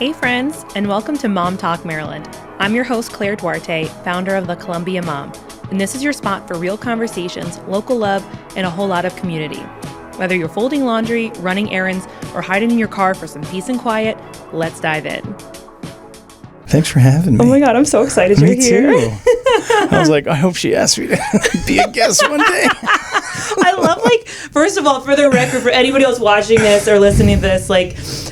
Hey friends, and welcome to Mom Talk Maryland. I'm your host, Claire Duarte, founder of the Columbia Mom, and this is your spot for real conversations, local love, and a whole lot of community. Whether you're folding laundry, running errands, or hiding in your car for some peace and quiet, let's dive in. Thanks for having me. Oh my God, I'm so excited you're here. Me too. I was like, I hope she asks me to be a guest one day. I love, first of all, for the record, for anybody else watching this or listening to this,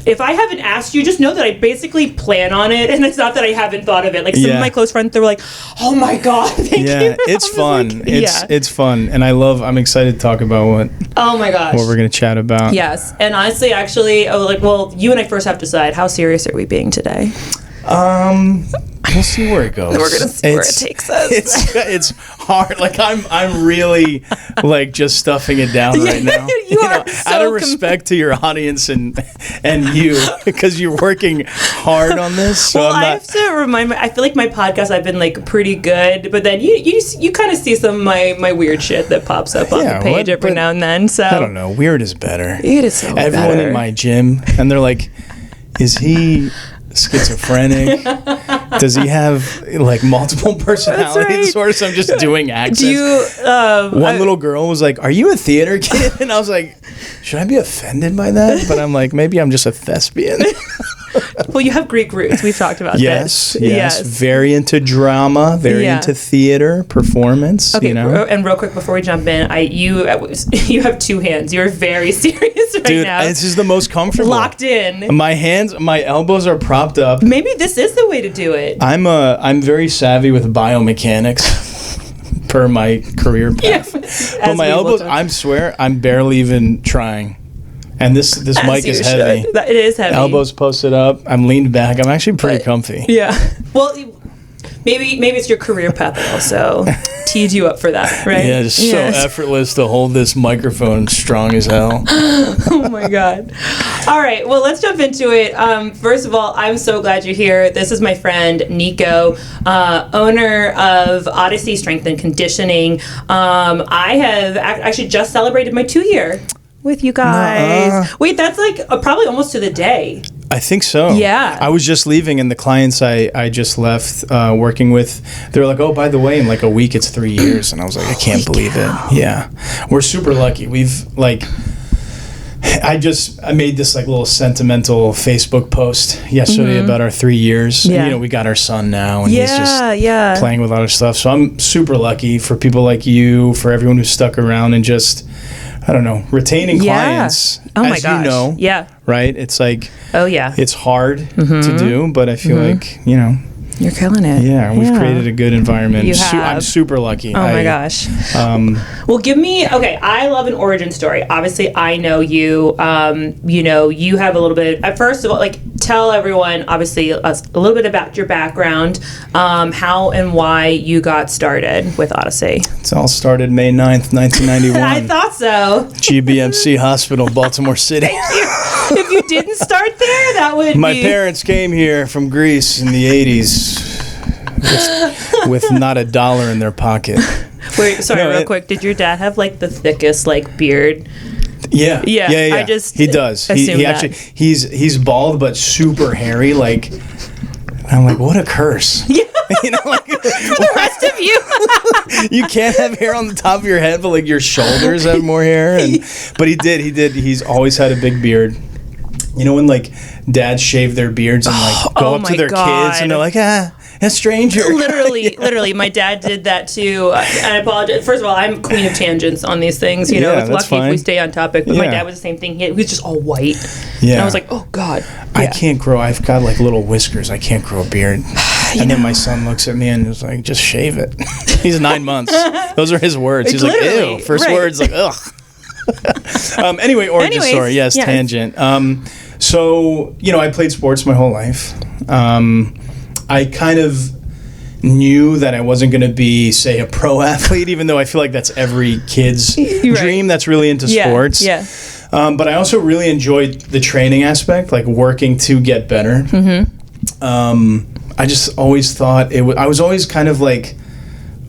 if I haven't asked you, just know that I basically plan on it, and it's not that I haven't thought of it. Some of my close friends, they were like, oh my God, thank you. Yeah, it's fun. It's fun, and I'm excited to talk about what we're going to chat about. Yes, and honestly, you and I first have to decide, how serious are we being today? We'll see where it goes. We're gonna see where it takes us. It's hard. I'm really just stuffing it down right now. You are so out of respect to your audience and you, because you're working hard on this. So I have to remind I feel like my podcast, I've been pretty good, but then you kind of see some of my weird shit that pops up on the page every now and then. So I don't know. Weird is better. It is so Everyone better. In my gym, and they're like, is he schizophrenic? Does he have multiple personality disorders? I'm just doing accents. One little girl was like, are you a theater kid? And I was like, should I be offended by that? But I'm like, maybe I'm just a thespian. Well, you have Greek roots. We've talked about this. Yes. Very into drama, very into theater, performance. Okay, and real quick before we jump in, you have two hands. You're very serious right now. Dude, this is the most comfortable. Locked in. My elbows are propped up. Maybe this is the way to do it. I'm very savvy with biomechanics per my career path. Yeah, but my elbows, I swear, I'm barely even trying. And this mic is heavy. It is heavy. Elbows posted up. I'm leaned back. I'm actually pretty comfy. Yeah. Well, maybe it's your career path that also teed you up for that, right? Yeah, it's so effortless to hold this microphone strong as hell. Oh my God. All right. Well, let's jump into it. First of all, I'm so glad you're here. This is my friend Niko, owner of Odyssey Strength and Conditioning. I have actually just celebrated my 2-year with you guys. Wait, that's probably almost to the day. I think so. Yeah. I was just leaving, and the clients I just left working with, they were like, oh, by the way, in a week it's 3 years. And I was like, I can't believe it. Yeah. We're super lucky. We've I made this little sentimental Facebook post yesterday about our 3 years. Yeah. And, we got our son now, and he's just playing with other stuff. So I'm super lucky for people like you, for everyone who's stuck around and just, I don't know, retaining clients. Oh my as gosh. you know. Yeah. Right? It's it's hard to do, but I feel you're killing it. Yeah, we've created a good environment. You have. I'm super lucky. Oh my gosh. Well, I love an origin story. Obviously, I know you. You have a little bit. First of all, tell everyone, obviously, a little bit about your background, how and why you got started with Odyssey. It's all started May 9th, 1991. I thought so. GBMC Hospital, Baltimore City. If you didn't start there, that would My parents came here from Greece in the 80s with not $1 in their pocket. Wait, sorry, real quick. Did your dad have the thickest beard? Yeah. I just he does. He actually he's bald but super hairy. I'm like, what a curse. Yeah. For the rest of you. You can't have hair on the top of your head, but your shoulders have more hair. But he did. He's always had a big beard. When dads shave their beards and go up to their kids and they're like, a stranger. Literally, my dad did that too. And I apologize. First of all, I'm queen of tangents on these things. It's lucky if we stay on topic. But my dad was the same thing. He was just all white. Yeah. And I was like, oh God. Yeah. I can't grow. I've got little whiskers. I can't grow a beard. Then my son looks at me and was like, just shave it. He's 9 months. Those are his words. He's like, ew. First words, ugh. Anyway, origin story. Yes, tangent. So, I played sports my whole life. I kind of knew that I wasn't going to be, say, a pro athlete, even though I feel like that's every kid's dream that's really into sports. Yeah. But I also really enjoyed the training aspect, working to get better. Mm-hmm. I just always thought I was always kind of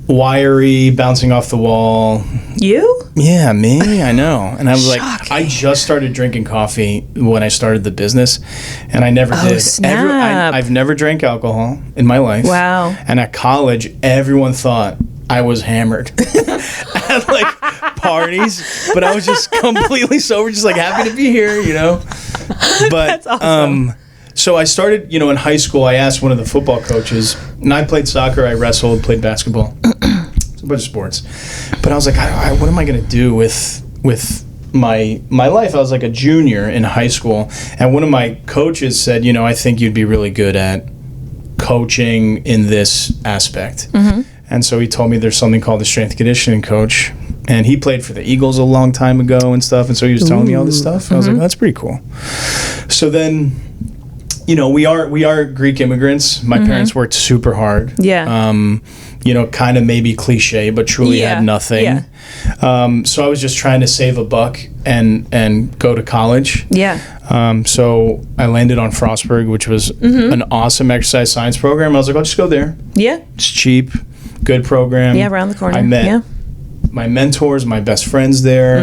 wiry, bouncing off the wall. You? Yeah, me? I know. And I was Shocking. like, I just started drinking coffee when I started the business, and I never did. Snap. I've never drank alcohol in my life. Wow. And at college, everyone thought I was hammered at like parties, but I was just completely sober, just like happy to be here, you know? But That's awesome. so I started, in high school, I asked one of the football coaches, and I played soccer, I wrestled, played basketball. A bunch of sports, but I was like, what am I going to do with my life? I was like a junior in high school, and one of my coaches said, I think you'd be really good at coaching in this aspect. And so he told me there's something called the strength and conditioning coach, and he played for the Eagles a long time ago and stuff, and so he was telling me all this stuff, and I was like, that's pretty cool. So then, we are Greek immigrants. My parents worked super hard. Yeah. Kind of maybe cliche, but truly had nothing. Yeah. So I was just trying to save a buck and go to college. Yeah. So I landed on Frostburg, which was an awesome exercise science program. I was like, I'll just go there. Yeah. It's cheap, good program. Yeah, around the corner. I met my mentors, my best friends there.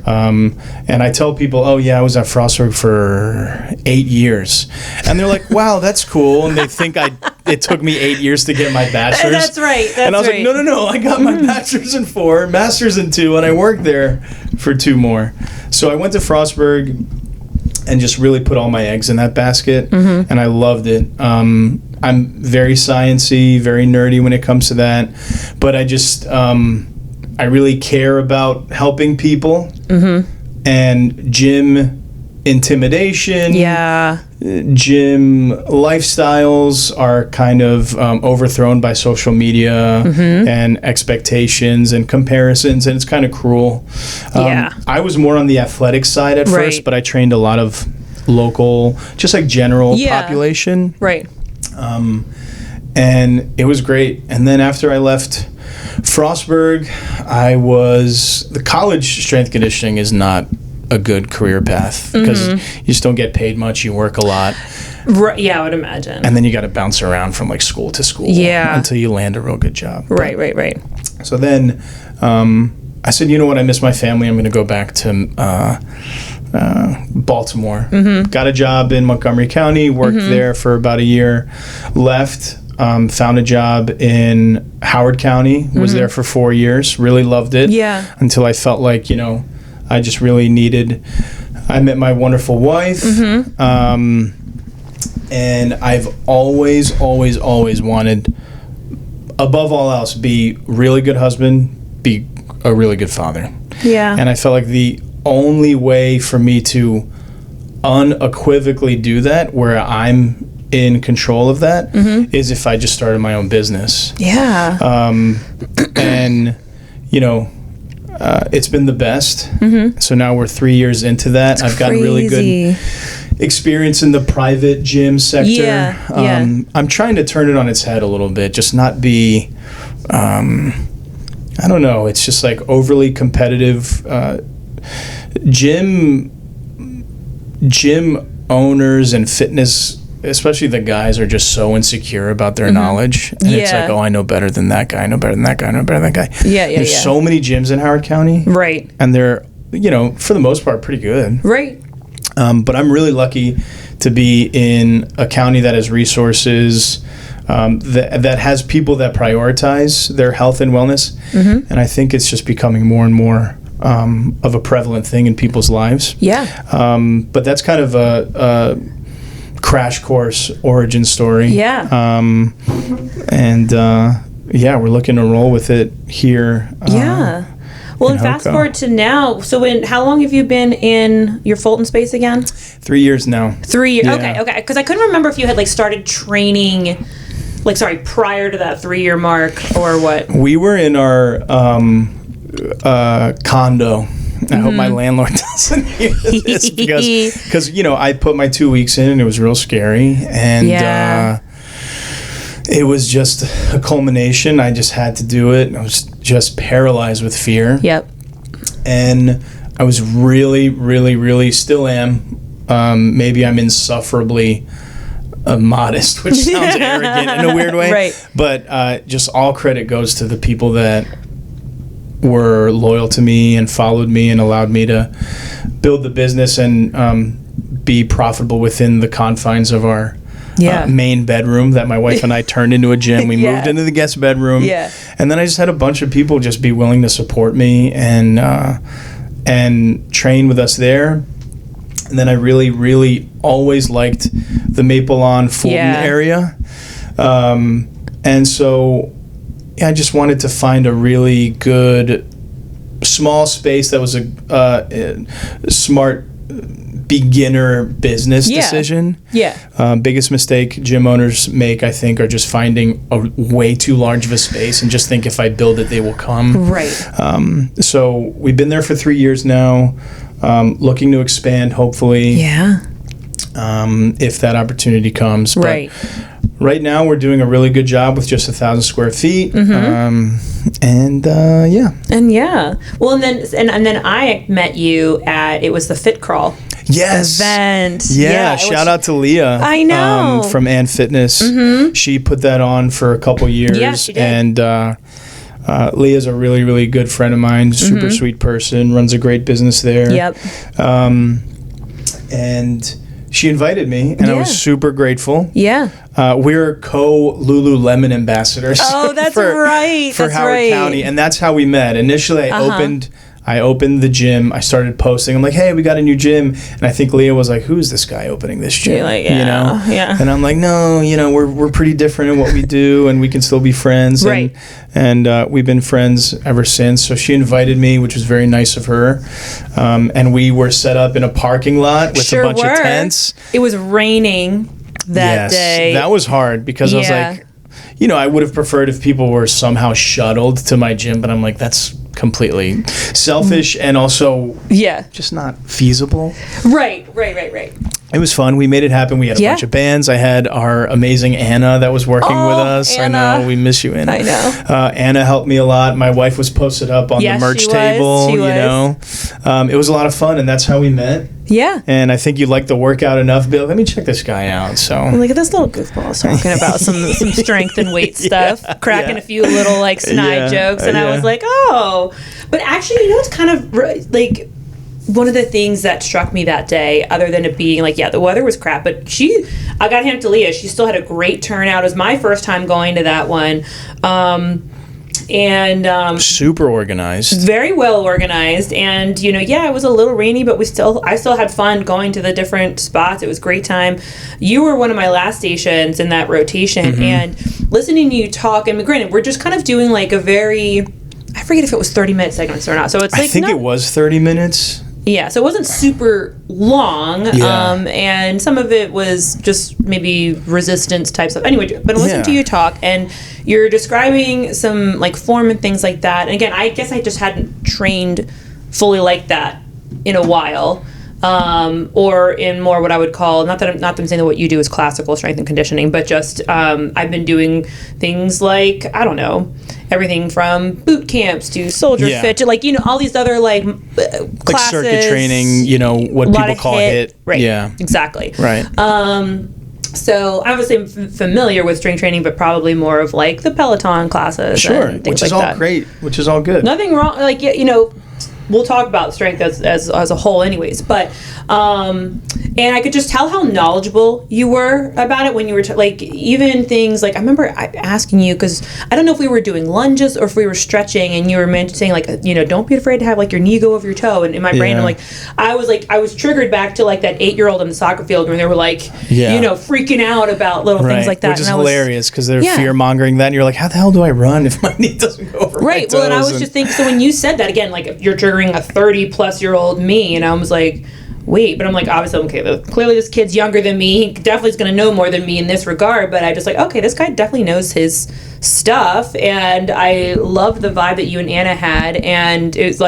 And I tell people, I was at Frostburg for 8 years. And they're like, wow, that's cool. And they think it took me 8 years to get my bachelor's. That's right. And I was like, no, I got my bachelor's in 4, master's in 2, and I worked there for 2 more. So I went to Frostburg and just really put all my eggs in that basket, and I loved it. I'm very sciencey, very nerdy when it comes to that, but I just I really care about helping people, and gym intimidation, gym lifestyles are kind of overthrown by social media and expectations and comparisons, and it's kind of cruel. I was more on the athletic side at first, but I trained a lot of local, just like general population. Right. And it was great. And then after I left Frostburg, the college strength conditioning is not a good career path because you just don't get paid much. You work a lot. Right. Yeah, I would imagine. And then you got to bounce around from like school to school until you land a real good job. Right. So then I said, you know what? I miss my family. I'm going to go back to Baltimore. Got a job in Montgomery County, worked there for about a year, left. Found a job in Howard County, was there for 4 years, really loved it. Yeah. Until I felt like, I just really I met my wonderful wife. And I've always wanted, above all else, be really good husband, be a really good father. Yeah. And I felt like the only way for me to unequivocally do that, where I'm in control of that, is if I just started my own business. Yeah. And it's been the best. So now we're 3 years into that. I've gotten really good experience in the private gym sector. I'm trying to turn it on its head a little bit, just not be I don't know, it's just like overly competitive. Gym owners and fitness, especially the guys, are just so insecure about their knowledge. And it's like, I know better than that guy, I know better than that guy, I know better than that guy. There's so many gyms in Howard County. Right. And they're, for the most part, pretty good. Right. But I'm really lucky to be in a county that has resources, that has people that prioritize their health and wellness. And I think it's just becoming more and more of a prevalent thing in people's lives. Yeah. But that's kind of a crash course origin story. Yeah. And we're looking to roll with it here. Well, and fast forward to now. So, how long have you been in your Fulton space again? 3 years now. 3 years. Yeah. Okay. Because I couldn't remember if you had started training, prior to that 3 year mark or what. We were in our condo. I hope my landlord doesn't hear this because I put my 2 weeks in and it was real scary, and it was just a culmination. I just had to do it. I was just paralyzed with fear. Yep. And I was really, really, really still am. Maybe I'm insufferably modest, which sounds arrogant in a weird way. Right. But just all credit goes to the people that were loyal to me and followed me and allowed me to build the business and be profitable within the confines of our main bedroom that my wife and I turned into a gym. We moved into the guest bedroom. Yeah. And then I just had a bunch of people just be willing to support me and train with us there. And then I really, really always liked the Maple Lawn Fulton area. And so I just wanted to find a really good small space that was a smart beginner business decision. Biggest mistake gym owners make, I think, are just finding a way too large of a space and just think if I build it, they will come. Right. So we've been there for 3 years now, looking to expand, hopefully. Yeah. If that opportunity comes. Right. But right now, we're doing a really good job with just 1,000 square feet. Well, and then I met you at, it was the Fit Crawl event. Yeah, shout out to Leah. I know. From Ann Fitness. She put that on for a couple years. Yeah, she did. And Leah's a really, really good friend of mine, super sweet person, runs a great business there. Yep. And she invited me, and I was super grateful. Yeah. We're co-Lululemon ambassadors. Oh, that's right. For Howard County, and that's how we met. Initially, I opened the gym. I started posting. I'm like, hey, we got a new gym. And I think Leah was like, who's this guy opening this gym? Like, you know? Yeah. And I'm like, no, we're pretty different in what we do, and we can still be friends. Right. And we've been friends ever since. So she invited me, which was very nice of her. And we were set up in a parking lot with a bunch of tents. It was raining that day. That was hard because I was like, I would have preferred if people were somehow shuttled to my gym, but I'm like, that's completely selfish and also just not feasible. Right. It was fun. We made it happen. We had a bunch of bands. I had our amazing Anna that was working with us. Anna. I know. We miss you, Anna. I know. Anna helped me a lot. My wife was posted up on the merch table. She was. It was a lot of fun, and that's how we met. Yeah. And I think you liked the workout enough to be like, let me check this guy out. So look at this little goofball talking about some strength and weight stuff, cracking a few little snide jokes, and I was like, oh. But actually, it's kind of like one of the things that struck me that day, other than it being the weather was crap, but I got to hand it to Leah. She still had a great turnout. It was my first time going to that one. And super organized, very well organized, and it was a little rainy, but I still had fun going to the different spots. It was a great time. You were one of my last stations in that rotation, and listening to you talk, and granted, we're just kind of doing a very, I forget if it was 30-minute segments or not. So it's I think it was 30 minutes. Yeah, so it wasn't super long, and some of it was just maybe resistance type stuff. Anyway, but listen to you talk, and you're describing some form and things like that. And again, I guess I just hadn't trained fully like that in a while, or in more what I would call, not that I'm saying that what you do is classical strength and conditioning, but just I've been doing things like, I don't know, everything from boot camps to soldier fit to all these other classes, circuit training, what people call HIIT. Right. Yeah. Exactly. Right. So obviously I'm familiar with strength training, but probably more of the Peloton classes. Sure. Which is all great. Which is all good. Nothing wrong. We'll talk about strength as a whole anyways, but and I could just tell how knowledgeable you were about it when you were even things I remember asking you, because I don't know if we were doing lunges or if we were stretching, and you were saying don't be afraid to have your knee go over your toe, and in my brain I'm I was triggered back to that 8-year-old in the soccer field when they were freaking out about little things like that, which is hilarious because they're fear mongering that, and you're like, how the hell do I run if my knee doesn't go over my toes? Well, and I was just thinking, so when you said that again, you're triggering a 30-plus-year-old me, and I was like, wait, but I'm obviously, okay, clearly this kid's younger than me. He definitely is going to know more than me in this regard, but I just okay, this guy definitely knows his stuff, and I loved the vibe that you and Anna had, and it was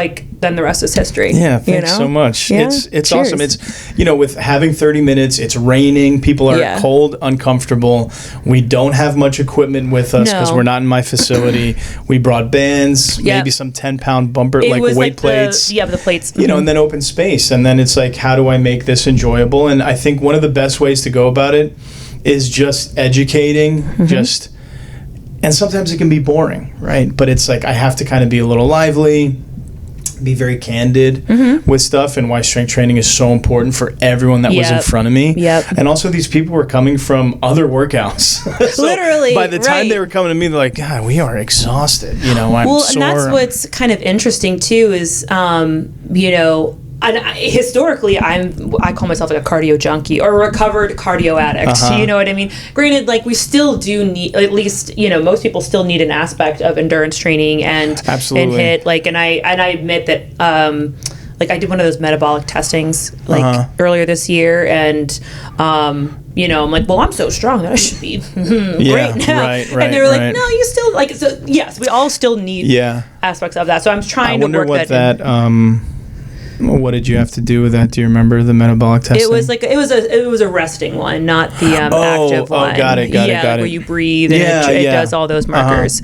then the rest is history. Yeah, thanks so much. Yeah? It's awesome. It's, with having 30 minutes, it's raining, people are cold, uncomfortable. We don't have much equipment with us because we're not in my facility. We brought bands, maybe some 10-pound bumper, weight plates. The plates. And then open space. And then it's how do I make this enjoyable? And I think one of the best ways to go about it is just educating, just And sometimes it can be boring, right? But it's like I have to kind of be a little lively, be very candid with stuff, and why strength training is so important for everyone that was in front of me. And also these people were coming from other workouts. So literally. by the time they were coming to me, they're like, God, we are exhausted. You know, I'm sore. And that's what's kind of interesting too is, you know, historically, I call myself like a cardio junkie or a recovered cardio addict. You know what I mean? Granted, like we still do need, at least, you know, most people still need an aspect of endurance training and HIIT. Like, and I admit that, like I did one of those metabolic testings like earlier this year, and you know, I'm like, well, I'm so strong that I should be great now. Right, and they were like, no, you still like. So yes, we all still need aspects of that. So I'm trying to work that in. What did you have to do with that? Do you remember the metabolic testing? It was like it was a resting one, not the active one. Oh, got it. Where you breathe and it does all those markers.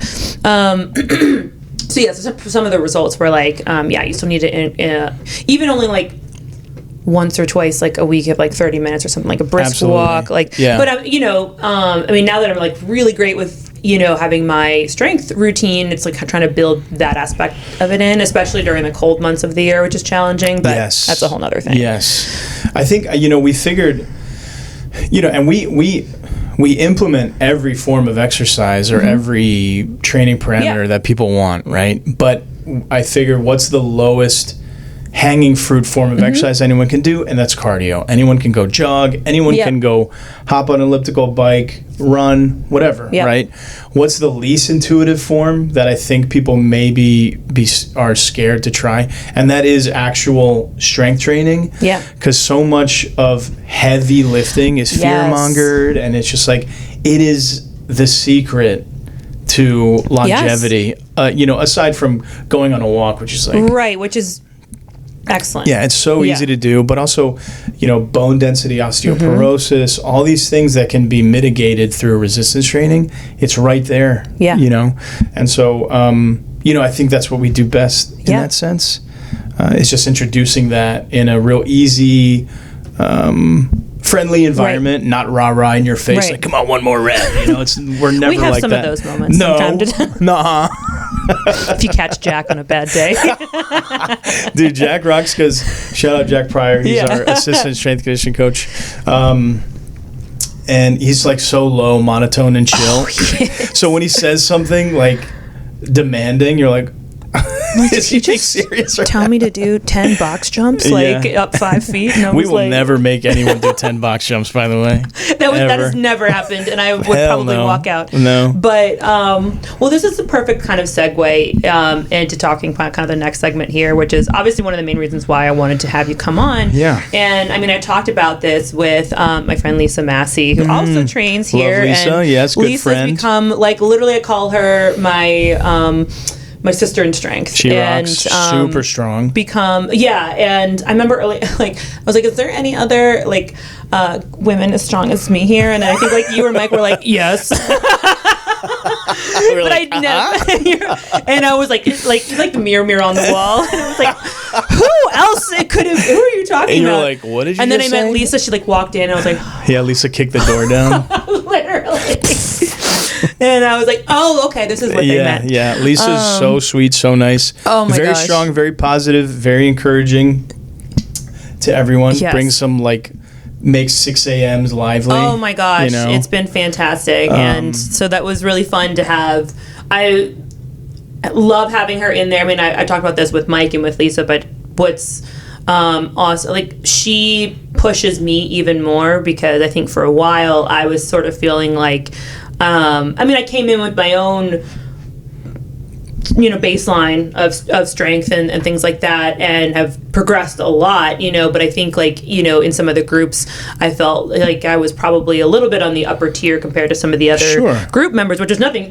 So yes, some of the results were like, you still need to even only like once or twice like a week of like 30 minutes or something, like a brisk walk, like. But you know, I mean, now that I'm like really great with, you know, having my strength routine, it's like trying to build that aspect of it in, especially during the cold months of the year, which is challenging, but that's a whole nother thing. Yes. I think, you know, we figured, you know, and we implement every form of exercise or every training parameter that people want, right? But I figured what's the lowest hanging fruit form of exercise anyone can do, and that's cardio. Anyone can go jog, anyone can go hop on an elliptical bike, run, whatever, right? What's the least intuitive form that I think people maybe are scared to try? And that is actual strength training. Because so much of heavy lifting is fear-mongered, and it's just like, it is the secret to longevity. You know, aside from going on a walk, which is like... which is... excellent. Yeah, it's so easy to do, but also, you know, bone density, osteoporosis, all these things that can be mitigated through resistance training, it's right there, you know? And so, you know, I think that's what we do best in that sense. It's just introducing that in a real easy, friendly environment, not rah-rah in your face, like, come on, one more rep. You know, we're never like that. We have some of those moments from time to time. Nuh-uh. If you catch Jack on a bad day. Dude, Jack rocks, because shout out Jack Pryor. He's our assistant strength conditioning coach. And he's like so low, monotone, and chill. So when he says something like demanding, you're like, is he being serious? Tell me to do 10 box jumps, like up 5 feet. And we will never make anyone do 10 box jumps, by the way. That has never happened, and I would probably walk out. No. But, well, this is the perfect kind of segue into talking about kind of the next segment here, which is obviously one of the main reasons why I wanted to have you come on. And, I mean, I talked about this with my friend Lisa Massey, who also trains here. Love Lisa, and yes, good friend. Lisa's become, like, literally I call her my sister in strength. She rocks. Super strong. And I remember early, like, I was like, is there any other, like, women as strong as me here? And I think, like, you or Mike were like, yes. But like, I never, and I was like the mirror on the wall. And I was like, who else it could have, who are you talking about? And you're like, what did you And then I say? met Lisa, she like walked in, and I was like, yeah, Lisa kicked the door down. Literally. And I was like, oh, okay, this is what they meant. Yeah, Lisa's so sweet, so nice. Oh my gosh. Very strong, very positive, very encouraging to everyone. Yes. Brings some, like, makes 6 a.m.s lively. Oh my gosh, you know? It's been fantastic. And so that was really fun to have. I love having her in there. I mean, I talked about this with Mike and with Lisa, but what's awesome, like, she pushes me even more, because I think for a while I was sort of feeling like, I mean, I came in with my own, you know, baseline of strength and things like that, and have progressed a lot, you know, but I think, like, you know, in some of the groups, I felt like I was probably a little bit on the upper tier compared to some of the other group members, which is nothing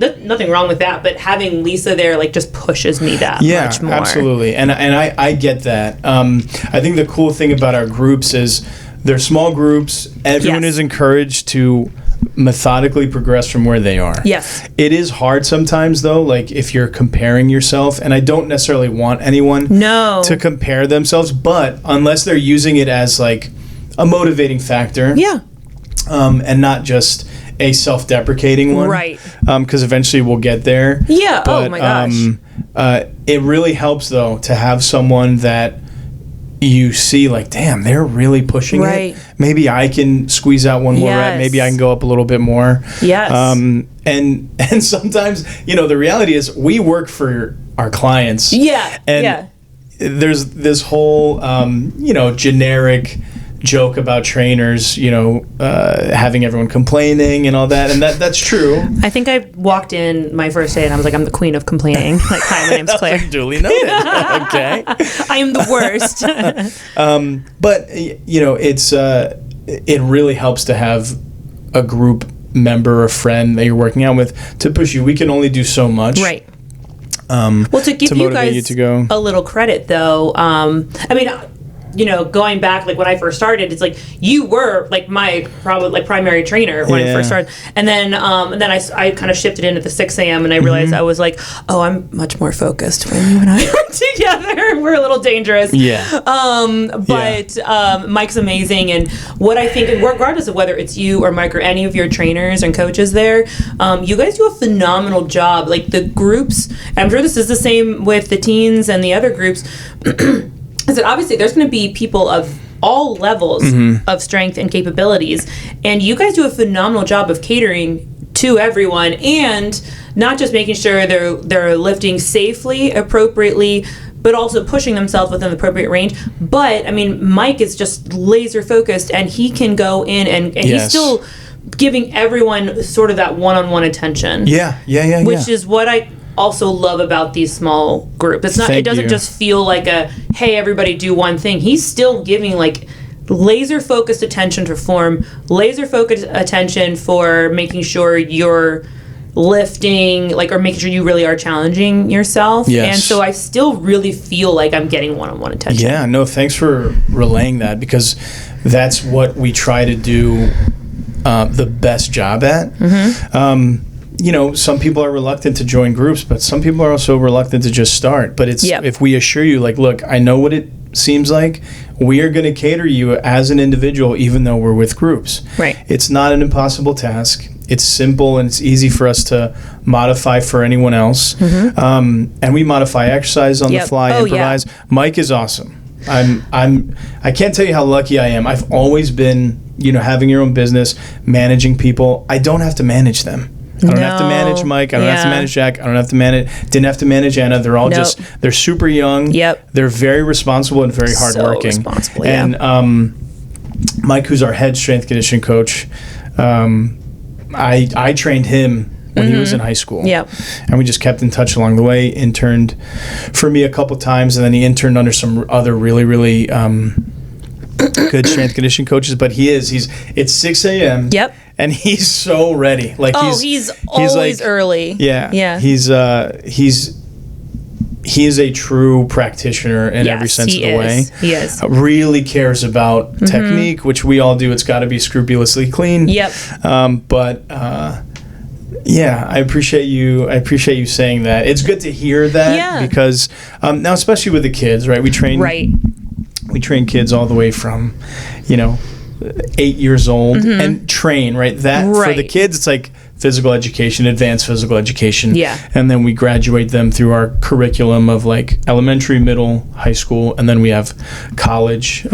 wrong with that, but having Lisa there, like, just pushes me that much more. Yeah, absolutely. And I get that. I think the cool thing about our groups is they're small groups. Everyone is encouraged to methodically progress from where they are. Yes. It is hard sometimes, though, like, if you're comparing yourself, and I don't necessarily want anyone to compare themselves, but unless they're using it as, like, a motivating factor. Yeah. And not just a self-deprecating one. Right. Because eventually we'll get there. Yeah. But, oh my gosh. It really helps though to have someone that you see like, damn, they're really pushing it. Maybe I can squeeze out one more rep. Maybe I can go up a little bit more. Yes. And sometimes, the reality is we work for our clients. Yeah. And there's this whole, generic joke about trainers, having everyone complaining and all that. And that's true. I think I walked in my first day and I was like, I'm the queen of complaining. Like, hi, my name's Claire. Duly noted. Okay. I am the worst. But, it really helps to have a group member or friend that you're working out with to push you. We can only do so much. Right. Well, to give you guys to go. a little credit, though, going back, like when I first started, it's like you were like my primary trainer when I first started, and then I kind of shifted into the 6 a.m. and I realized I was like, oh, I'm much more focused when you and I are together. We're a little dangerous. Yeah. But Mike's amazing, and what I think, and regardless of whether it's you or Mike or any of your trainers and coaches there, you guys do a phenomenal job. Like the groups, I'm sure this is the same with the teens and the other groups. Is that obviously there's going to be people of all levels of strength and capabilities, and you guys do a phenomenal job of catering to everyone, and not just making sure they're lifting safely, appropriately, but also pushing themselves within the appropriate range. But I mean, Mike is just laser focused, and he can go in and he's still giving everyone sort of that one-on-one attention. Which is what I also love about these small groups. It's not. It doesn't just feel like a, hey, everybody do one thing. He's still giving like laser focused attention to form, laser focused attention for making sure you're lifting, like, or making sure you really are challenging yourself. And so I still really feel like I'm getting one-on-one attention. Yeah, no, thanks for relaying that, because that's what we try to do the best job at. Some people are reluctant to join groups, but some people are also reluctant to just start. But it's if we assure you, like, look, I know what it seems like. We are going to cater you as an individual, even though we're with groups. Right. It's not an impossible task. It's simple and it's easy for us to modify for anyone else. And we modify exercise on the fly, improvise. Mike is awesome. I can't tell you how lucky I am. I've always been, having your own business, managing people. I don't have to manage them. I don't have to manage Mike. I don't have to manage Jack. I didn't have to manage Anna. They're all they're super young. They're very responsible and very hardworking. So responsible, and Mike, who's our head strength conditioning coach, I trained him when he was in high school. And we just kept in touch along the way. Interned for me a couple times, and then he interned under some other really, really good strength conditioning coaches. But it's 6 a.m. And he's so ready. Like he's always like, early. He is a true practitioner in every sense of the way. He is. Really cares about technique, which we all do. It's got to be scrupulously clean. But I appreciate you saying that. It's good to hear that because now, especially with the kids, right? We train kids all the way from, 8 years old and train, right? For the kids, it's like physical education, advanced physical education. And then we graduate them through our curriculum of like elementary, middle, high school, and then we have college.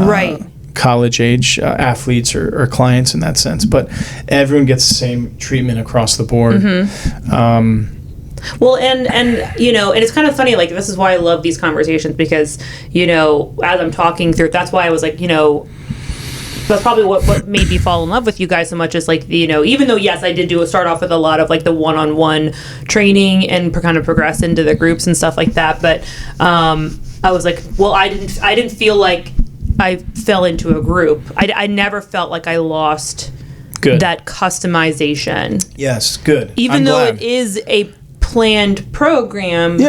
College age athletes or clients in that sense. But everyone gets the same treatment across the board. Well, and it's kind of funny, like, this is why I love these conversations, because, as I'm talking through, that's why I was like, that's probably what made me fall in love with you guys so much, is like, even though, yes, I did start off with a lot of like the one-on-one training and kind of progress into the groups and stuff like that. But I was like, well, I didn't feel like I fell into a group. I never felt like I lost that customization. Yes, good. Even though it is a planned program,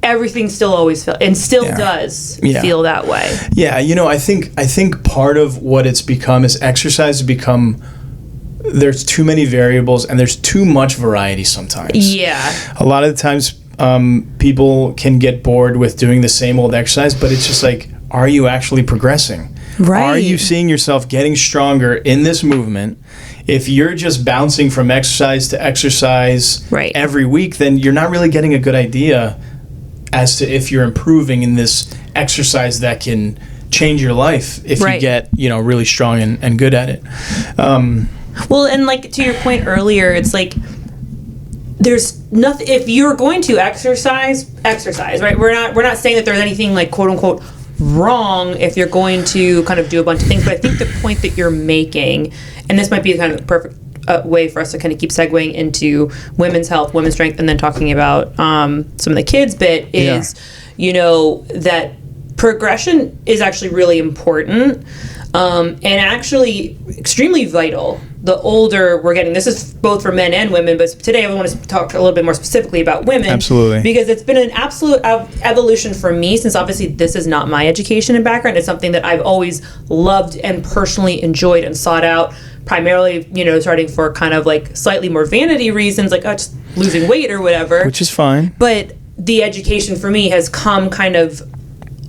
everything still always felt and still does feel that way. I think part of what it's become is exercise has become, there's too many variables and there's too much variety sometimes. A lot of the times people can get bored with doing the same old exercise, but it's just like, are you actually progressing? Are you seeing yourself getting stronger in this movement if you're just bouncing from exercise to exercise every week, then you're not really getting a good idea as to if you're improving in this exercise that can change your life if you get, really strong and good at it. Well, and like to your point earlier, it's like there's nothing, if you're going to exercise, right? We're not saying that there's anything like quote unquote wrong if you're going to kind of do a bunch of things, but I think the point that you're making, and this might be kind of the perfect way for us to kind of keep segueing into women's health, women's strength, and then talking about some of the kids bit is, that progression is actually really important and actually extremely vital the older we're getting. This is both for men and women, but today I want to talk a little bit more specifically about women. Absolutely. Because it's been an absolute evolution for me, since obviously this is not my education and background. It's something that I've always loved and personally enjoyed and sought out, primarily, starting for kind of like slightly more vanity reasons, like just losing weight or whatever. Which is fine. But the education for me has come kind of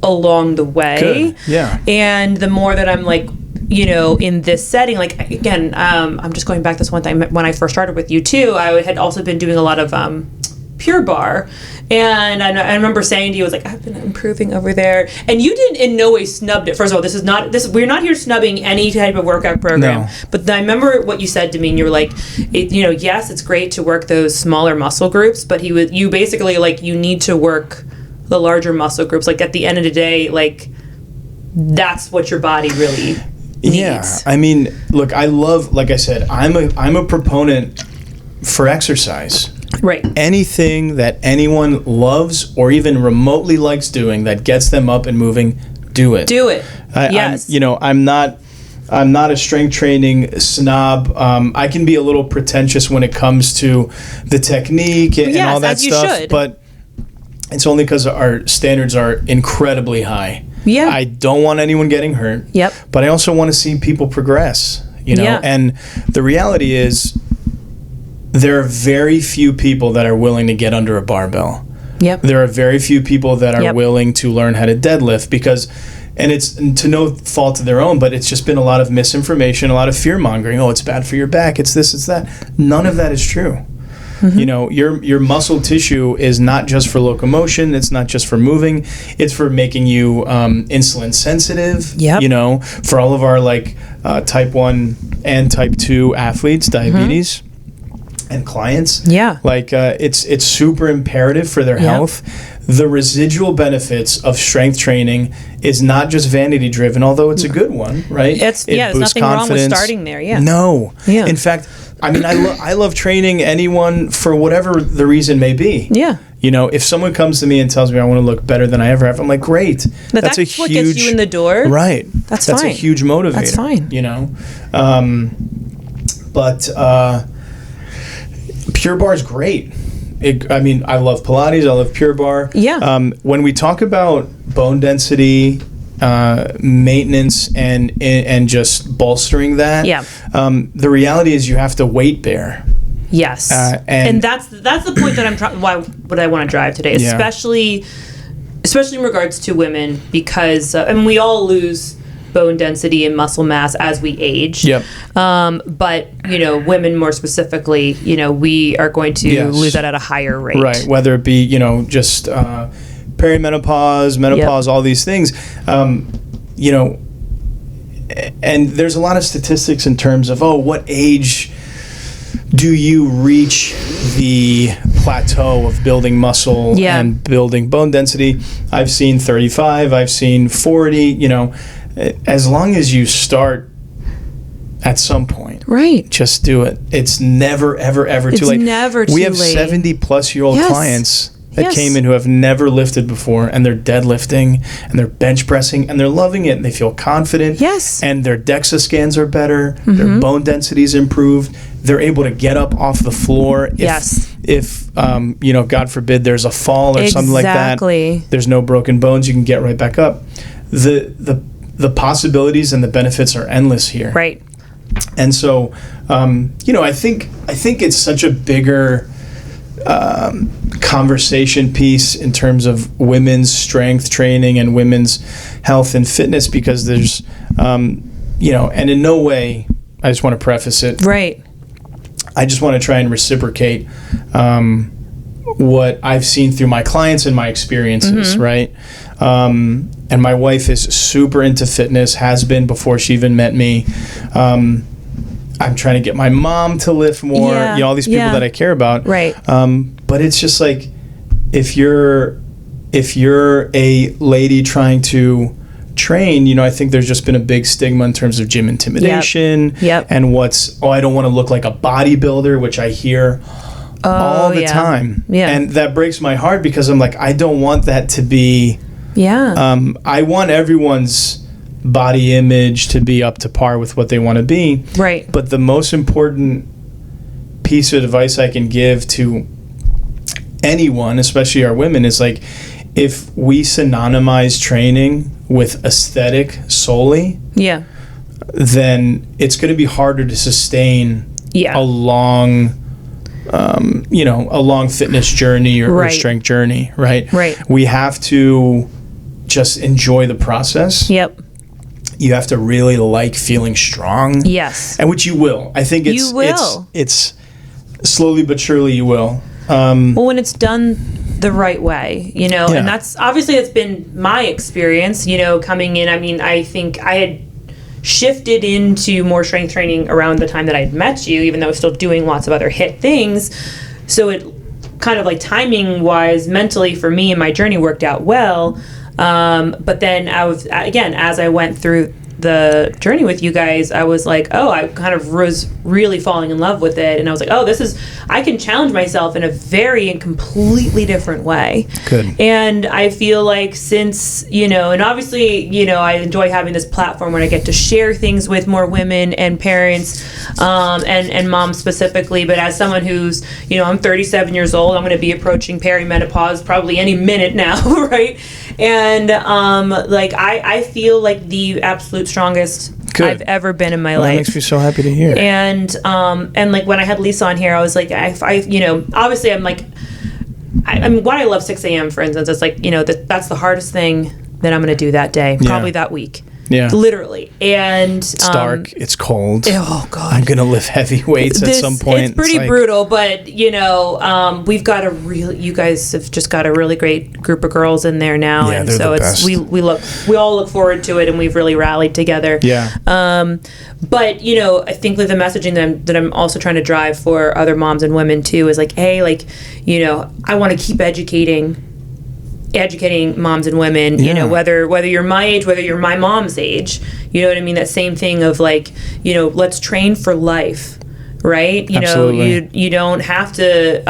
along the way. Good. Yeah. And the more that I'm like, in this setting, like again, I'm just going back this one time when I first started with you too, I had also been doing a lot of Pure Barre, and I remember saying to you, I was like, I've been improving over there, and you didn't in no way snubbed it. First of all, we're not here snubbing any type of workout program. No. But I remember what you said to me, and you were like, yes, it's great to work those smaller muscle groups, but you basically like, you need to work the larger muscle groups. Like at the end of the day, like that's what your body really needs. Yeah, I mean, look, I love, like I said, I'm a proponent for exercise. Right. Anything that anyone loves or even remotely likes doing that gets them up and moving, do it. Do it. Yes. I'm not a strength training snob. I can be a little pretentious when it comes to the technique and all that stuff. But it's only because our standards are incredibly high. Yeah. I don't want anyone getting hurt. Yep. But I also want to see people progress, And the reality is there are very few people that are willing to get under a barbell. Yep. There are very few people that are willing to learn how to deadlift because, and it's to no fault of their own, but it's just been a lot of misinformation, a lot of fear mongering. Oh, it's bad for your back. It's this, it's that. None of that is true. Mm-hmm. Your muscle tissue is not just for locomotion. It's not just for moving. It's for making you insulin sensitive. Yep. For all of our type 1 and type 2 athletes, diabetes and clients. Yeah. It's super imperative for their health. The residual benefits of strength training is not just vanity driven, although it's a good one, right? There's nothing wrong with starting there. Yeah. No. Yeah. In fact, I mean, I love training anyone for whatever the reason may be. Yeah. If someone comes to me and tells me I want to look better than I ever have, I'm like, great. That's a huge, what gets you in the door. Right. That's a huge motivator. That's fine. But Pure Barre is great. I love Pilates. I love Pure Barre. Yeah. When we talk about bone density, maintenance, and just bolstering that, the reality is you have to weight bear. Yes. And that's the point that what I want to drive today, especially in regards to women, because we all lose bone density and muscle mass as we age. Yep. But women more specifically, we are going to lose that at a higher rate. Right. Whether it be just perimenopause, menopause, all these things. And there's a lot of statistics in terms of what age do you reach the plateau of building muscle and building bone density? I've seen 35. I've seen 40. As long as you start at some point, right? Just do it. It's never, ever, ever too late. It's never too late. We have 70-plus-year-old clients that came in who have never lifted before, and they're deadlifting, and they're bench pressing, and they're loving it, and they feel confident. Yes. And their DEXA scans are better. Mm-hmm. Their bone density is improved. They're able to get up off the floor. If God forbid, there's a fall or something like that. There's no broken bones. You can get right back up. The possibilities and the benefits are endless here. Right. And so, I think it's such a bigger conversation piece in terms of women's strength training and women's health and fitness, because there's, and in no way I just want to preface it. Right. I just want to try and reciprocate what I've seen through my clients and my experiences, right? And my wife is super into fitness, has been before she even met me. I'm trying to get my mom to lift more, all these people that I care about. Right. But it's just like, if you're a lady trying to train, I think there's just been a big stigma in terms of gym intimidation. Yep. And I don't want to look like a bodybuilder, which I hear all the time. Yeah. And that breaks my heart, because I'm like, I don't want that to be. Yeah. I want everyone's body image to be up to par with what they want to be. Right. But the most important piece of advice I can give to anyone, especially our women, is like, if we synonymize training with aesthetic solely, then it's going to be harder to sustain a long fitness journey or strength journey, right? Right. We have to just enjoy the process. Yep. You have to really like feeling strong. Yes. And which you will. I think it's slowly but surely you will. Well, when it's done the right way, and that's obviously, it's been my experience, coming in. I mean, I think I had shifted into more strength training around the time that I'd met you, even though I was still doing lots of other HIIT things. So it kind of like timing wise, mentally for me and my journey worked out well. But then as I went through the journey with you guys, I was like, I kind of was really falling in love with it. And I was like, I can challenge myself in a very and completely different way. Good. And I feel like since, and obviously, I enjoy having this platform where I get to share things with more women and parents, and moms specifically. But as someone who's, I'm 37 years old, I'm going to be approaching perimenopause probably any minute now, right? And I feel like the absolute strongest I've ever been in my life. That makes me so happy to hear. And like when I had Lisa on here, I was like, obviously I'm like, why I love 6 a.m. for instance, it's like, that's the hardest thing that I'm going to do that day, probably that week. Yeah. Literally. And it's dark, it's cold. Oh God. I'm gonna lift heavy weights at some point. It's pretty brutal, but we've got you guys have just got a really great group of girls in there now. Yeah, and they're so the it's best. we all look forward to it, and we've really rallied together. Yeah. But I think like the messaging that I'm also trying to drive for other moms and women too is like, hey, like, I want to keep educating moms and women, whether you're my age, whether you're my mom's age, you know what I mean? That same thing of like, let's train for life, right? Absolutely. You don't have to,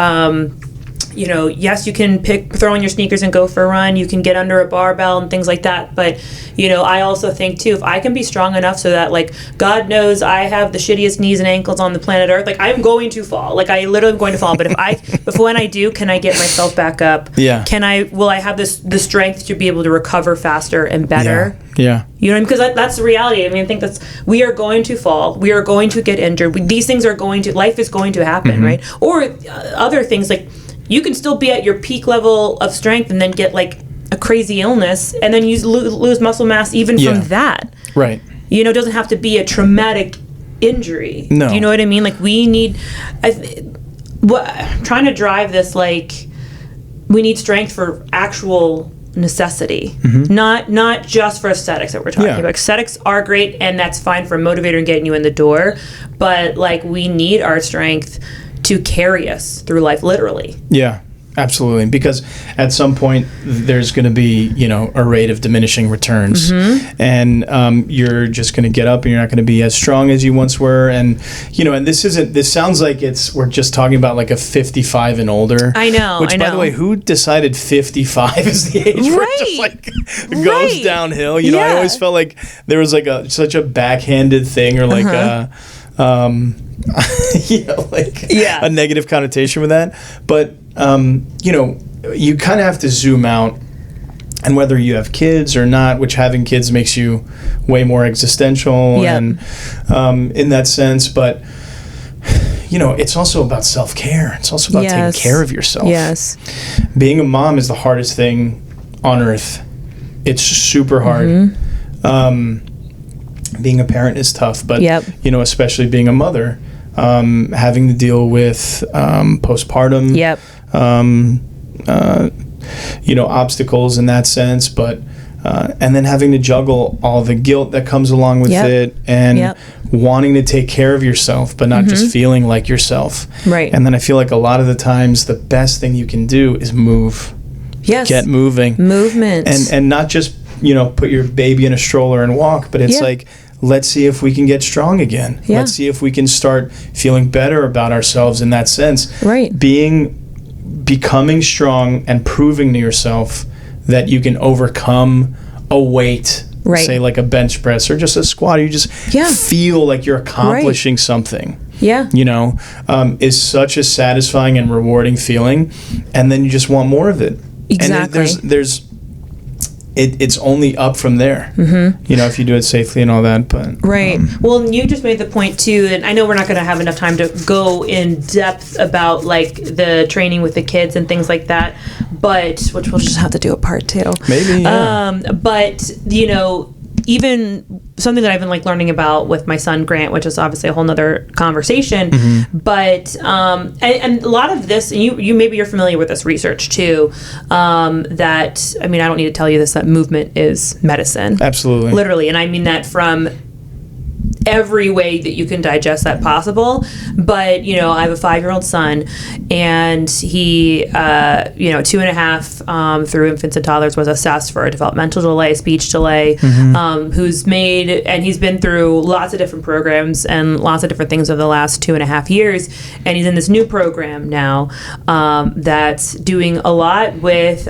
yes, you can throw on your sneakers and go for a run. You can get under a barbell and things like that. But, I also think too, if I can be strong enough so that like, God knows I have the shittiest knees and ankles on the planet Earth. Like I'm going to fall. Like I literally am going to fall. But if when I do, can I get myself back up? Yeah. Will I have the strength to be able to recover faster and better? Yeah. You know what I mean? Because that's the reality. I mean, I think we are going to fall. We are going to get injured. These things are life is going to happen, right? Or other things like, you can still be at your peak level of strength and then get like a crazy illness and then you lose muscle mass even from that. Right. It doesn't have to be a traumatic injury. No. Do you know what I mean? Like we need, trying to drive this, like we need strength for actual necessity, not just for aesthetics that we're talking about. Aesthetics are great and that's fine for a motivator and getting you in the door, but like we need our strength to carry us through life, literally. Yeah, absolutely. Because at some point there's going to be, a rate of diminishing returns, and you're just going to get up and you're not going to be as strong as you once were. And and this sounds like we're just talking about like a 55 and older. I know. Which, by the way, who decided 55 is the age where it just like goes downhill? I always felt like there was like such a backhanded thing, or like a negative connotation with that. But you kind of have to zoom out, and whether you have kids or not, which having kids makes you way more existential and in that sense, but it's also about self-care. It's also about taking care of yourself. Yes. Being a mom is the hardest thing on earth. It's super hard. being a parent is tough, but Yep. you know, especially being a mother, having to deal with postpartum, Yep. You know, obstacles in that sense, but and then having to juggle all the guilt that comes along with Yep. it, and Yep. wanting to take care of yourself, but not just feeling like yourself. Right. And then I feel like a lot of the times the best thing you can do is move. Yes. Get moving. Movement. And not just, you know, put your baby in a stroller and walk, but it's Yeah. like, let's see if we can get strong again. Yeah. Let's see if we can start feeling better about ourselves in that sense. Right. Becoming strong and proving to yourself that you can overcome a weight, Right. say like a bench press or just a squat. You just Yeah. feel like you're accomplishing something. Yeah. You know, is such a satisfying and rewarding feeling, and then you just want more of it. Exactly. And there's it's only up from there. You know, if you do it safely and all that. But Right. Well, you just made the point too, and I know we're not going to have enough time to go in depth about like the training with the kids and things like that, but which we'll just have to do a part 2. maybe. Yeah. But you know, even something that I've been like learning about with my son Grant, which is obviously a whole nother conversation, but and a lot of this, and you maybe you're familiar with this research too, that I mean, I don't need to tell you this, that movement is medicine. Absolutely. Literally, and I mean that from every way that you can digest that possible. But you know, I have a 5-year-old son, and he you know, 2.5 through infants and toddlers was assessed for a developmental delay, speech delay, who's he's been through lots of different programs and lots of different things over the last 2.5 years, and he's in this new program now that's doing a lot with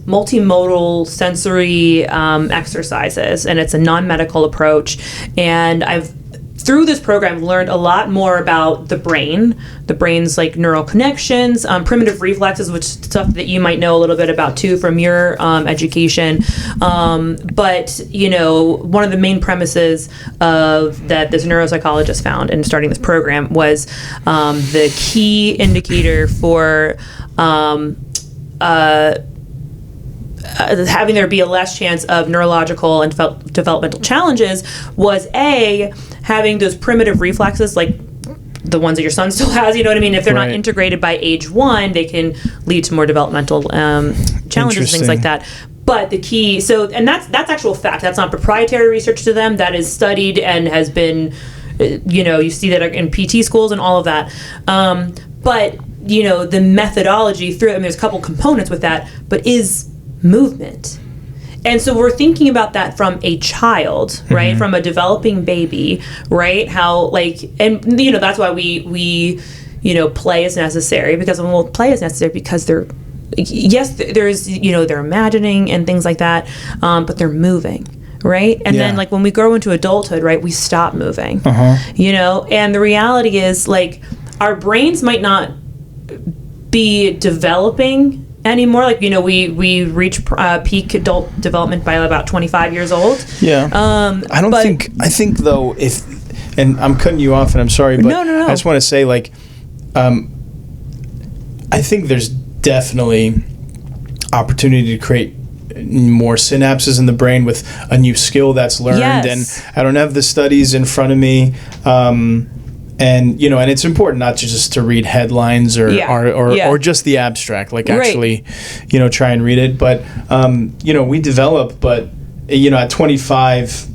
multimodal sensory exercises, and it's a non-medical approach. And I've through this program learned a lot more about the brain's like neural connections, primitive reflexes, which is stuff that you might know a little bit about too from your education. But you know, one of the main premises of that this neuropsychologist found in starting this program was the key indicator for having there be a less chance of neurological and developmental challenges was having those primitive reflexes, like the ones that your son still has, you know what I mean? If they're not integrated by age 1, they can lead to more developmental challenges, things like that. But the key, and that's actual fact. That's not proprietary research to them. That is studied and has been, you know, you see that in PT schools and all of that. But, you know, the methodology through it, I mean, there's a couple components with that, but is movement. And so we're thinking about that from a child, right? From a developing baby, right? How like, and you know, that's why we you know, play is necessary, because play is necessary because there's, you know, they're imagining and things like that, but they're moving, right? And then like when we grow into adulthood, right, we stop moving, you know, and the reality is like our brains might not be developing anymore. Like, you know, we reach peak adult development by about 25 years old. Yeah. I think though, and I'm cutting you off and I'm sorry, but no. I just want to say like, I think there's definitely opportunity to create more synapses in the brain with a new skill that's learned. Yes. And I don't have the studies in front of me. And you know, and it's important not just to read headlines or just the abstract, like actually, you know, try and read it. But you know, we develop, but you know, at 25,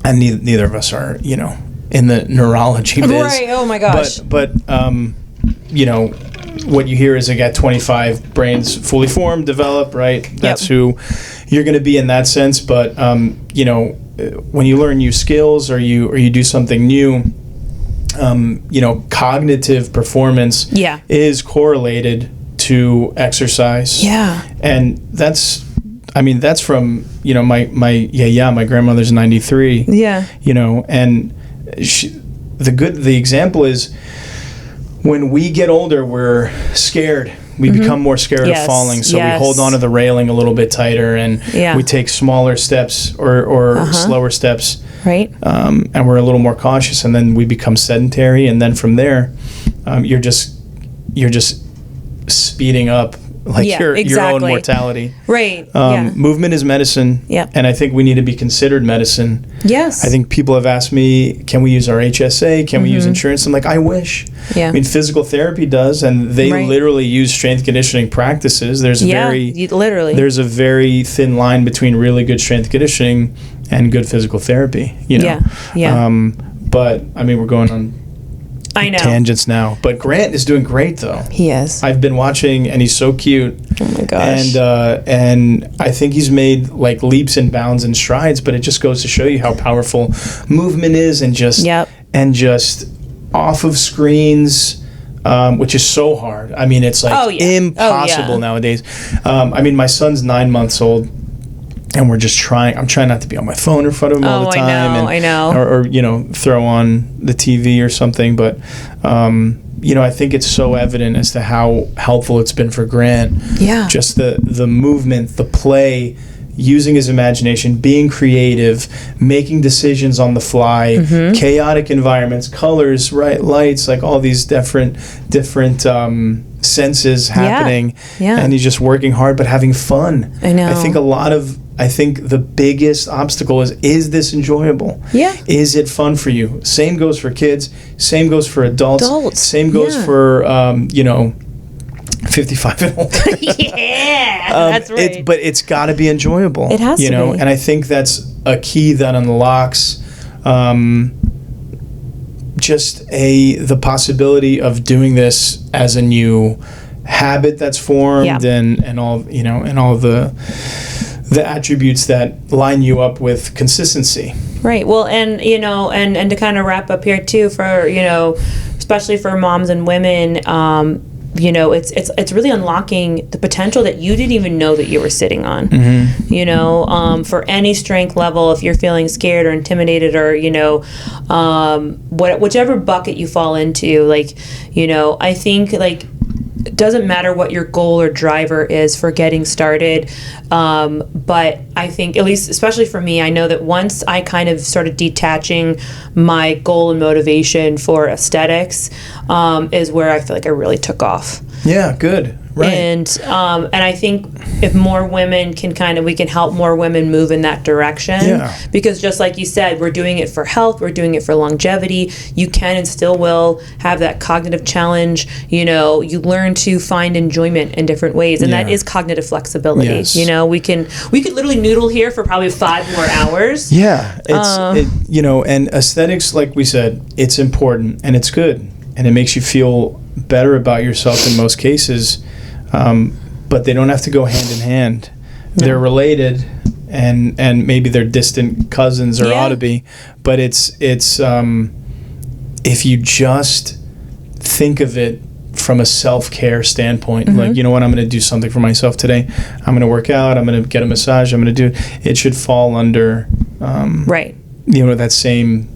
and neither of us are, you know, in the neurology biz. Right. Oh my gosh. But you know, what you hear is like at 25, brains fully formed, develop, right? That's who you're going to be in that sense. But you know, when you learn new skills or you do something new, you know, cognitive performance is correlated to exercise. Yeah. And that's from, you know, my grandmother's 93. Yeah. You know, and the example is when we get older, we're scared. We become more scared of falling, so we hold on to the railing a little bit tighter, and we take smaller steps or slower steps. Right. And we're a little more cautious, and then we become sedentary, and then from there, you're just speeding up like your own mortality. Right. Movement is medicine. Yeah. And I think we need to be considered medicine. Yes. I think people have asked me, can we use our HSA? Can we use insurance? I'm like, I wish. Yeah. I mean, physical therapy does, and they literally use strength conditioning practices. There's there's a very thin line between really good strength conditioning and good physical therapy, you know? But I mean, we're going on tangents now. But Grant is doing great, though. He is. I've been watching, and he's so cute. Oh my gosh. And I think he's made like leaps and bounds and strides. But it just goes to show you how powerful movement is, and just off of screens, which is so hard. I mean, it's like impossible nowadays. I mean, my son's 9 months old. And we're just trying. I'm trying not to be on my phone in front of him all the time. I know. Or you know, throw on the TV or something. But you know, I think it's so evident as to how helpful it's been for Grant. Yeah. Just the movement, the play, using his imagination, being creative, making decisions on the fly, chaotic environments, colors, lights, like all these different senses happening. And he's just working hard but having fun. I know. I think the biggest obstacle is this enjoyable? Yeah. Is it fun for you? Same goes for kids. Same goes for adults. Same goes for, you know, 55 and older. That's right. But it's got to be enjoyable. It has to be. And I think that's a key that unlocks just the possibility of doing this as a new habit that's formed, and all, you know, and all the attributes that line you up with consistency. Right. Well, and you know, and to kind of wrap up here too, for, you know, especially for moms and women, you know, it's really unlocking the potential that you didn't even know that you were sitting on. You know, for any strength level, if you're feeling scared or intimidated, or, you know, whichever bucket you fall into, like, you know, I think, like, it doesn't matter what your goal or driver is for getting started, but I think, at least especially for me, I know that once I kind of started detaching my goal and motivation for aesthetics, is where I feel like I really took off. Yeah, good. Right. And I think if more women we can help more women move in that direction. Yeah. Because just like you said, we're doing it for health, we're doing it for longevity. You can and still will have that cognitive challenge. You know, you learn to find enjoyment in different ways, and that is cognitive flexibility. Yes. You know, we could literally noodle here for probably 5 more hours. Yeah. You know, and aesthetics, like we said, it's important and it's good, and it makes you feel better about yourself in most cases. But they don't have to go hand in hand. No. They're related, and maybe they're distant cousins, or ought to be. But it's if you just think of it from a self-care standpoint, like, you know what, I'm going to do something for myself today. I'm going to work out. I'm going to get a massage. I'm going to do it. Should fall under you know, that same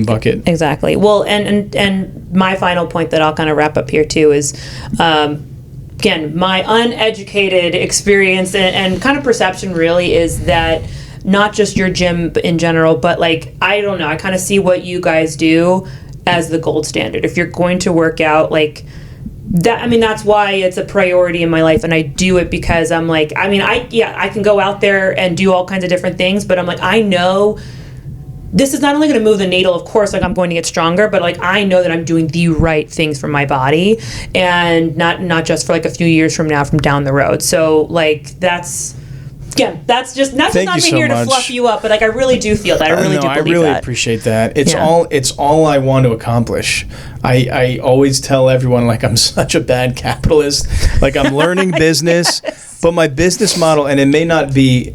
bucket. Exactly. Well, and my final point that I'll kind of wrap up here too is, again, my uneducated experience and kind of perception really is that not just your gym in general, but like, I don't know, I kind of see what you guys do as the gold standard. If you're going to work out, like that, I mean, that's why it's a priority in my life, and I do it because I'm like, I mean, I can go out there and do all kinds of different things, but I'm like, I know this is not only going to move the needle, of course, like I'm going to get stronger, but like I know that I'm doing the right things for my body, and not just for like a few years from now, from down the road. So like that's just not me here to fluff you up, but like I really do feel that. I really do believe that. I really appreciate that. It's all I want to accomplish. I always tell everyone, like, I'm such a bad capitalist. Like, I'm learning business, but my business model, and it may not be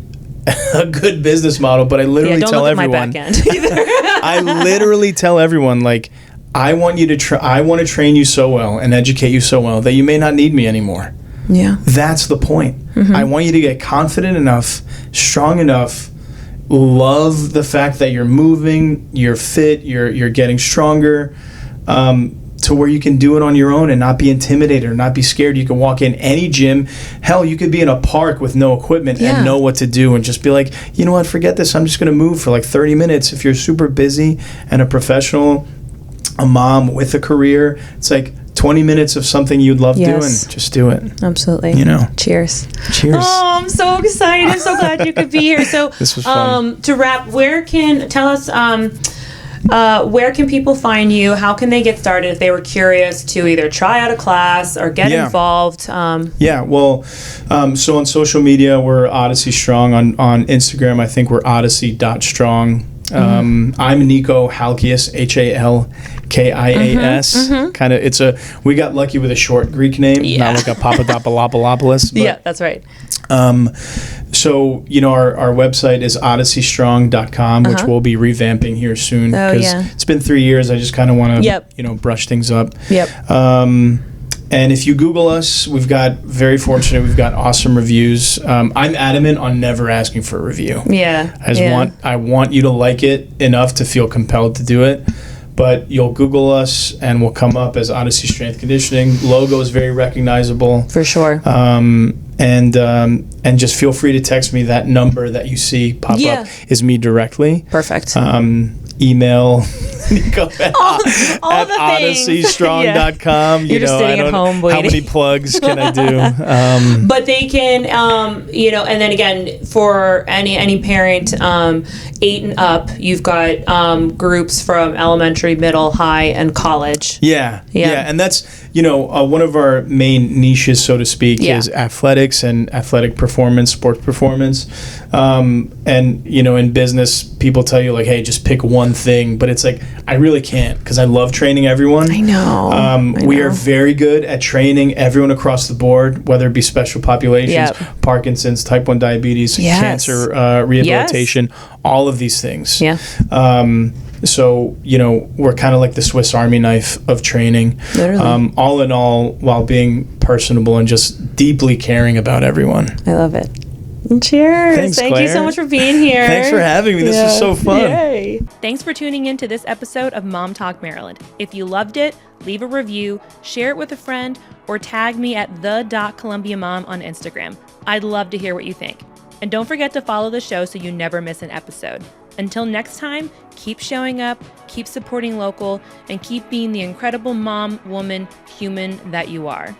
a good business model, but I literally tell everyone. My back end either. I literally tell everyone, like, I want to train you so well and educate you so well that you may not need me anymore. Yeah. That's the point. I want you to get confident enough, strong enough, love the fact that you're moving, you're fit, you're getting stronger, to where you can do it on your own and not be intimidated or not be scared. You can walk in any gym. Hell, you could be in a park with no equipment and know what to do and just be like, you know what, forget this. I'm just going to move for like 30 minutes. If you're super busy and a professional, a mom with a career, it's like 20 minutes of something you'd love doing, just do it. Absolutely. Cheers. Oh, I'm so excited. I'm so glad you could be here. So this was fun. To wrap, where can people find you? How can they get started if they were curious to either try out a class or get involved? So on social media, we're Odyssey Strong. On Instagram, I think we're odyssey.strong. I'm Niko Halkias, Halkias. Kind of, we got lucky with a short Greek name, not like a Papadopoulos. Yeah, that's right. So, our website is odysseystrong.com, which we'll be revamping here soon. It's been 3 years. I just kind of want to, brush things up. And if you Google us, we've got awesome reviews. I'm adamant on never asking for a review. I want you to like it enough to feel compelled to do it. But you'll Google us and we'll come up as Odyssey Strength Conditioning. Logo is very recognizable. For sure. And just feel free to text me. That number that you see pop up is me directly. Perfect. Email Niko at odysseystrong.com. You're just sitting at home waiting. How many plugs can I do? But they can, and then again, for any parent 8 and up, you've got groups from elementary, middle, high, and college. Yeah. And that's, one of our main niches, so to speak, is athletics and athletic performance, sports performance. And, in business, people tell you, like, hey, just pick one thing. But it's like, I really can't, because I love training everyone. I know. We are very good at training everyone across the board, whether it be special populations, Parkinson's, type 1 diabetes, cancer rehabilitation, all of these things. So, we're kind of like the Swiss Army knife of training. Literally. All in all, while being personable and just deeply caring about everyone. I love it. Cheers. Thanks, Thank Claire. you so much for being here. Thanks for having me. This was so fun. Yay. Thanks for tuning in to this episode of Mom Talk Maryland. If you loved it, leave a review, share it with a friend, or tag me at the.columbiamom on Instagram. I'd love to hear what you think. And don't forget to follow the show so you never miss an episode. Until next time, keep showing up, keep supporting local, and keep being the incredible mom, woman, human that you are.